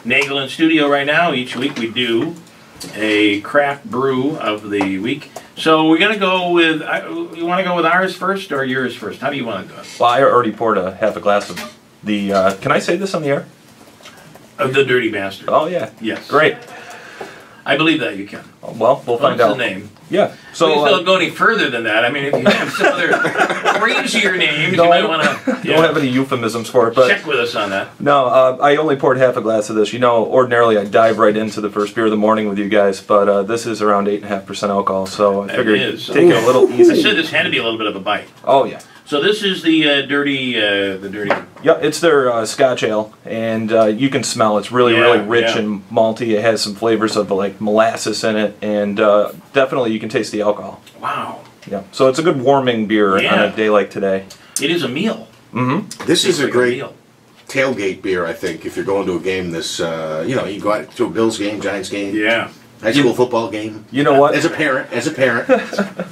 Naegele in studio right now. Each week we do a craft brew of the week. So we're gonna go with. You want to go with ours first or yours first? How do you want to do it? Well, I already poured a half a glass of the. Can I say this on the air? Of the Dirty Bastard. Oh yeah. Yes. Great. I believe that you can. Well, we'll find out. What's the name? Yeah. So please don't go any further than that. I mean, if you have some other crazier names, you might want to. Don't have any euphemisms for it, but check with us on that. No, I only poured half a glass of this. You know, ordinarily I dive right into the first beer of the morning with you guys, but this is around 8.5% alcohol, so I figured take it a little easy. I said this had to be a little bit of a bite. Oh yeah. So this is the dirty. Yeah, it's their Scotch Ale, and you can smell it's really rich and malty. It has some flavors of like molasses in it, and definitely you can taste the alcohol. Wow. Yeah, so it's a good warming beer on a day like today. It is a meal. Mm-hmm. This is a great tailgate beer, I think. If you're going to a game, this you know, you go out to a Bills game, Giants game. Yeah. High school football game. You know what? As a parent.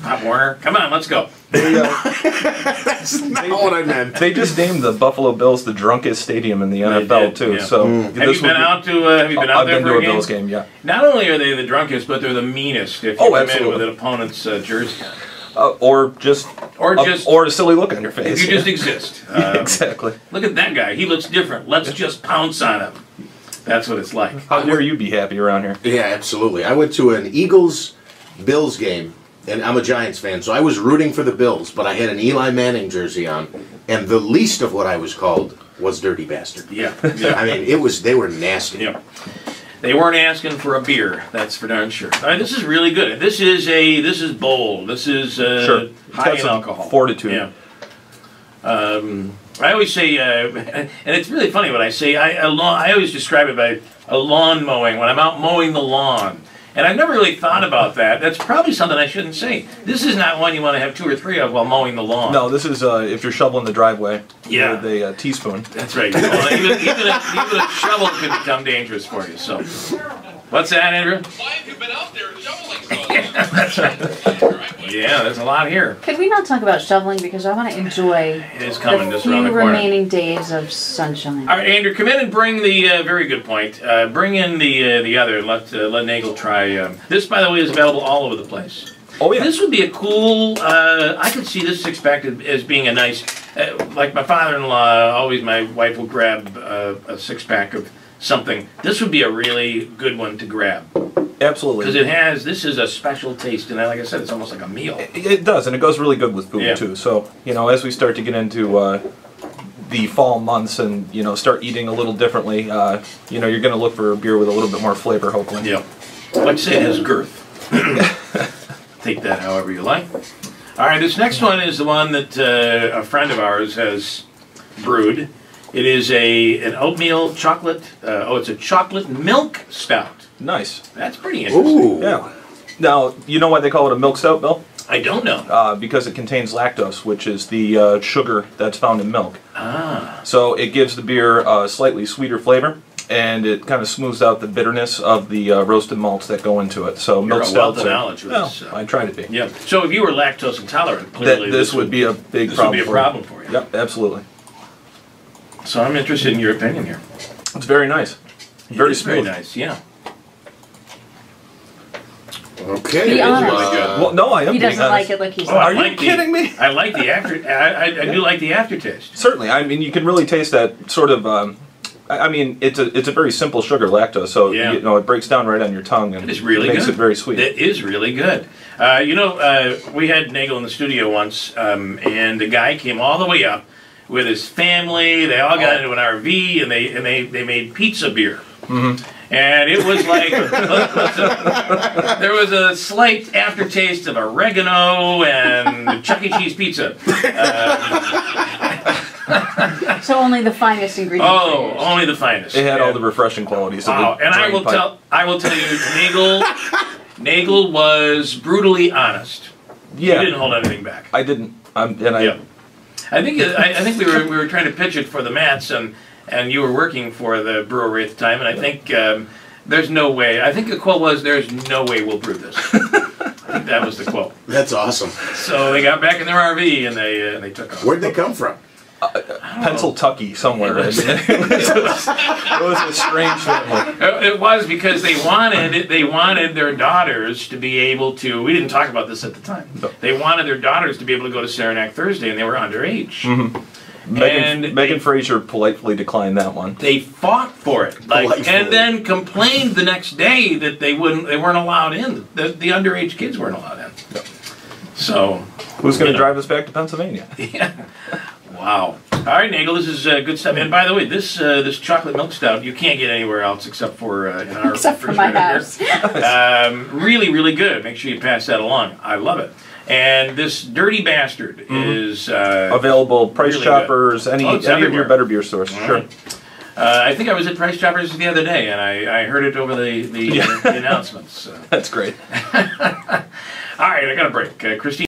Pop Warner, come on, let's go. That's not what I meant. They just named the Buffalo Bills the drunkest stadium in the NFL too. Yeah. So have you been out to? Have you been out there I've been for to a Bills game? Yeah. Not only are they the drunkest, but they're the meanest. If you come in with an opponent's jersey on. Or a silly look on your face. If you just exist. Exactly. Look at that guy. He looks different. Let's just pounce on him. That's what it's like. How dare you be happy around here? Yeah, absolutely. I went to an Eagles-Bills game, and I'm a Giants fan, so I was rooting for the Bills, but I had an Eli Manning jersey on, and the least of what I was called was Dirty Bastard. Yeah. I mean, they were nasty. Yeah. They weren't asking for a beer, that's for darn sure. This is really good. This is bold. This is high in alcohol. Fortitude. Yeah. I always say, and it's really funny when I say, I always describe it by a lawn mowing, when I'm out mowing the lawn. And I've never really thought about that. That's probably something I shouldn't say. This is not one you want to have 2 or 3 of while mowing the lawn. No, this is if you're shoveling the driveway with a teaspoon. That's right. Even a shovel could become dangerous for you. So, what's that, Andrew? Why have you been out there shoveling? Yeah, that's right. Yeah, there's a lot here. Could we not talk about shoveling, because I want to enjoy the few remaining days of sunshine. All right, Andrew, come in and bring the very good point. Bring in the other. Let Naegele try. This, by the way, is available all over the place. Oh yeah. This would be a cool. I could see this expected as being a nice. Like my father-in-law, always my wife will grab a 6-pack of something. This would be a really good one to grab. Absolutely. Because this is a special taste, and like I said, it's almost like a meal. It does, and it goes really good with food too. So, you know, as we start to get into the fall months and, you know, start eating a little differently, you know, you're going to look for a beer with a little bit more flavor, hopefully. Yeah. Let's say it has girth. Take that however you like. All right, this next one is the one that a friend of ours has brewed. It is an oatmeal chocolate. It's a chocolate milk stout. Nice. That's pretty interesting. Ooh. Yeah. Now, you know why they call it a milk stout, Bill? I don't know. Because it contains lactose, which is the sugar that's found in milk. Ah. So it gives the beer a slightly sweeter flavor, and it kind of smooths out the bitterness of the roasted malts that go into it. So milk stouts of knowledge with this. I try to be. Yeah. So if you were lactose intolerant, clearly this would be a big problem. This would be a problem for you. Yep, absolutely. So I'm interested in your opinion here. It's very nice. Very smooth. Very nice. Yeah. Okay. Be honest. Really good. Well, no, I am. He doesn't being honest. like it like he's Are you kidding me? I like the after. I do like the aftertaste. Certainly. I mean, you can really taste that sort of. I mean, it's a very simple sugar, lactose, so you know it breaks down right on your tongue and it is really makes good. It very sweet. It is really good. You know, we had Naegele in the studio once, and the guy came all the way up with his family. They all got into an RV, and they made pizza beer. Mm-hmm. And it was like, there was a slight aftertaste of oregano and Chuck E. Cheese pizza. So only the finest ingredients. Oh, only the finest. It had all the refreshing qualities. Wow, and I will tell you, Naegele was brutally honest. Yeah, he didn't hold anything back. I didn't. I think we were trying to pitch it for the Mats, and you were working for the brewery at the time, and I think there's no way. I think the quote was, "There's no way we'll brew this." I think that was the quote. That's awesome. So they got back in their RV and they took off. Where'd they come from? Pennsylvania somewhere. It was a strange family. It was because they wanted their daughters to be able to. We didn't talk about this at the time. No. They wanted their daughters to be able to go to Saranac Thursday, and they were underage. Megan Fraser politely declined that one. They fought for it, and then complained the next day that they weren't allowed in. The underage kids weren't allowed in. Yep. So who's going to drive us back to Pennsylvania? Yeah. Wow. All right, Naegele, this is good stuff. And by the way, this chocolate milk stout you can't get anywhere else except for in our except for my house. Really, really good. Make sure you pass that along. I love it. And this Dirty Bastard is available Price really Choppers, any of your better beer stores. Sure. I think I was at Price Choppers the other day, and I heard it over the announcements. That's great. All right, I got a break. Kristine